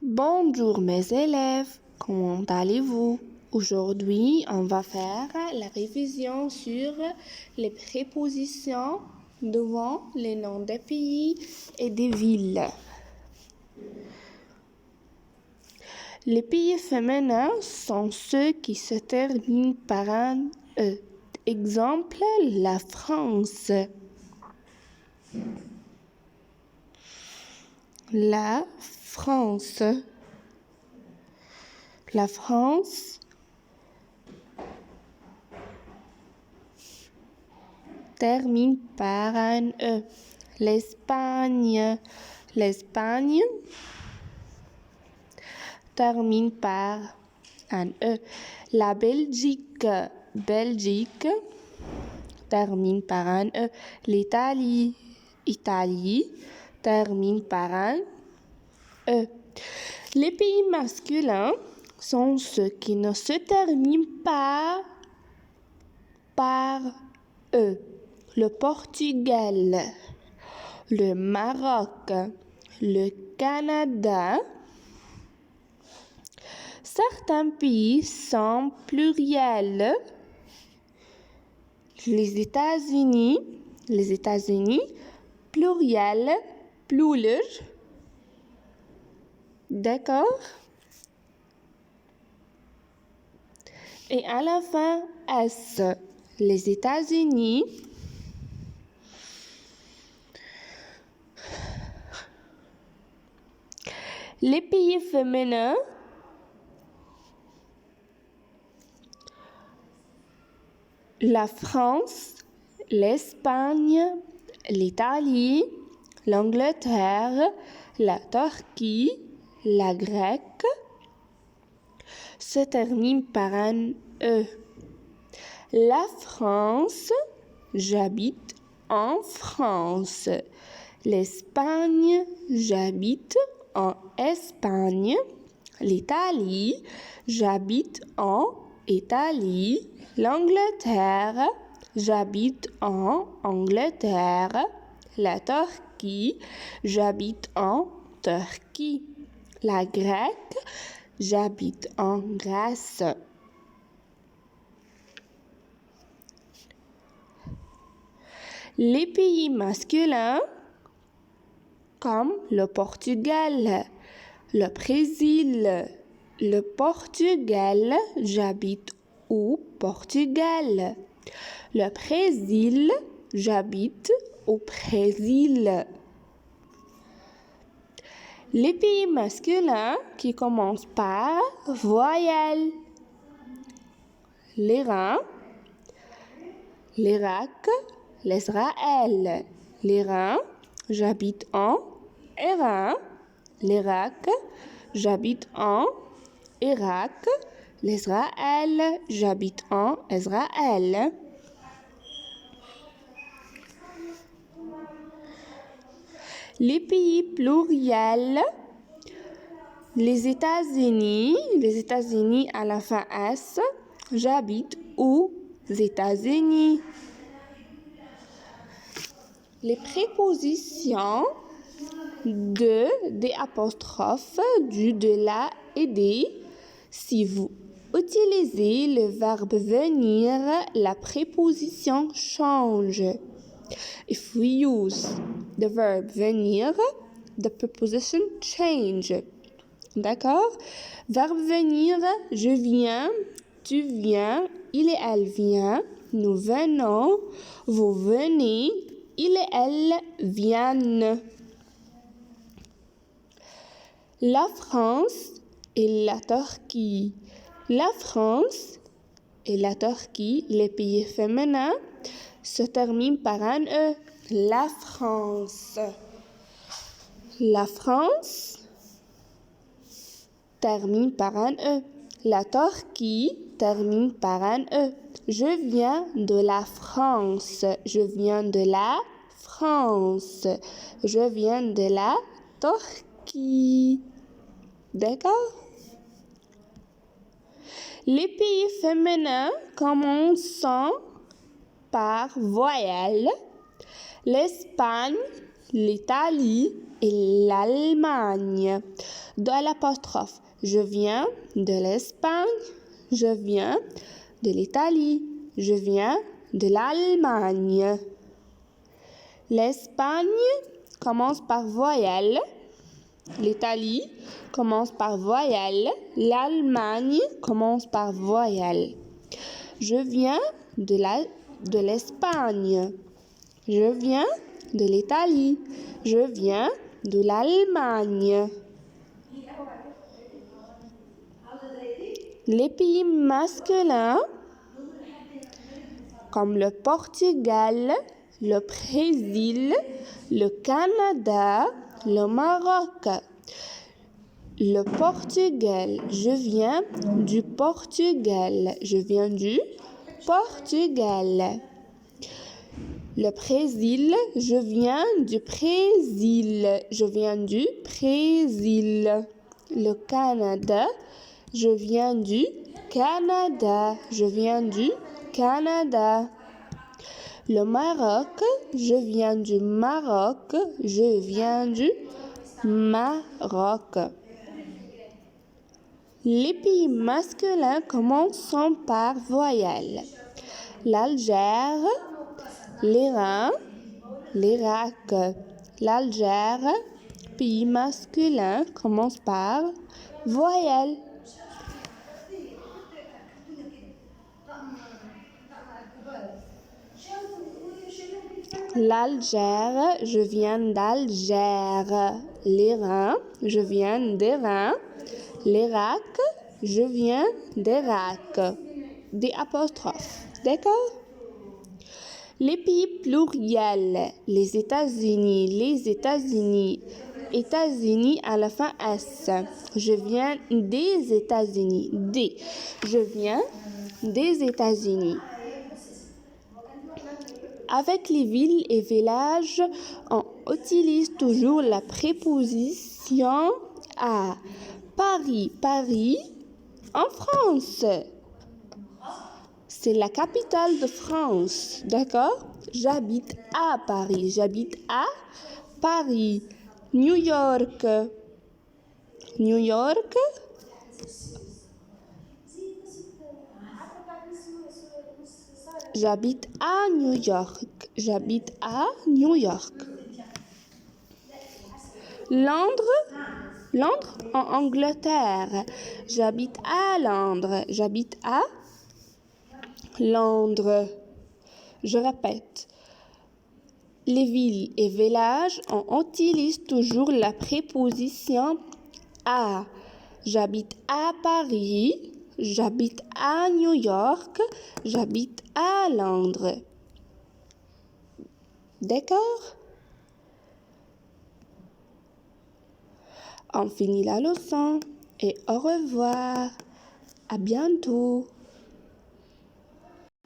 Bonjour mes élèves, comment allez-vous? Aujourd'hui, on va faire la révision sur les prépositions devant les noms des pays et des villes. Les pays féminins sont ceux qui se terminent par un E. Exemple, la France. La France. La France termine par un E. L'Espagne. L'Espagne termine par un E. La Belgique. Belgique termine par un E. L'Italie. Italie termine par un E. Les pays masculins sont ceux qui ne se terminent pas par E. Le Portugal, le Maroc, le Canada. Certains pays sont pluriels. Les États-Unis, pluriel, plural. D'accord? Et à la fin, S. Les États-Unis. Les pays féminins. La France, l'Espagne, l'Italie, l'Angleterre, la Turquie, la Grèce se termine par un E. La France, j'habite en France. L'Espagne, j'habite en Espagne. L'Italie, j'habite en Italie. L'Angleterre, j'habite en Angleterre. La Turquie, j'habite en Turquie. La Grèce, j'habite en Grèce. Les pays masculins, comme le Portugal, le Brésil, le Portugal, j'habite au Portugal. Le Brésil, j'habite au Brésil. Les pays masculins qui commencent par voyelle. L'Iran, l'Irak, l'Israël. L'Iran, j'habite en Iran. L'Irak, j'habite en Irak. L'Israël, j'habite en Israël. Les pays pluriels, les États-Unis à la fin S, j'habite aux États-Unis. Les prépositions de, des apostrophes, du, de, la et des. Si vous utilisez le verbe venir, la préposition change. If we use the verb venir, the preposition change. D'accord? Verbe venir, je viens, tu viens, il et elle vient, nous venons, vous venez, il et elle viennent. La France et la Turquie. La France et la Turquie, les pays féminins, se terminent par un E. La France. La France termine par un E. La Turquie termine par un E. Je viens de la France. Je viens de la France. Je viens de la Turquie. D'accord? Les pays féminins commencent par voyelle. L'Espagne, l'Italie et l'Allemagne. De l'apostrophe. Je viens de l'Espagne. Je viens de l'Italie. Je viens de l'Allemagne. L'Espagne commence par voyelle. L'Italie commence par voyelle. L'Allemagne commence par voyelle. Je viens de l'Espagne. Je viens de l'Italie. Je viens de l'Allemagne. Les pays masculins, comme le Portugal, le Brésil, le Canada, le Maroc. Le Portugal, je viens du Portugal. Je viens du Portugal. Le Brésil, je viens du Brésil. Je viens du Brésil. Le Canada, je viens du Canada. Je viens du Canada. Le Maroc, je viens du Maroc. Je viens du Maroc. Les pays masculins commencent par voyelle. L'Algérie, l'Iran, l'Irak. L'Algérie, pays masculin, commence par voyelle. L'Algérie, je viens d'Algérie. L'Iran, je viens d'Iran. L'Irak, je viens d'Irak. Des apostrophes, d'accord? Les pays pluriels, les États-Unis, États-Unis à la fin S. Je viens des États-Unis, Je viens des États-Unis. Avec les villes et villages, on utilise toujours la préposition à. Paris, Paris, en France. C'est la capitale de France, d'accord? J'habite à Paris, j'habite à Paris. New York, New York. J'habite à New York, j'habite à New York. Londres en Angleterre. J'habite à Londres. J'habite à Londres. Je répète. Les villes et villages, on utilise toujours la préposition à. J'habite à Paris. J'habite à New York. J'habite à Londres. D'accord? On finit la leçon et au revoir. À bientôt.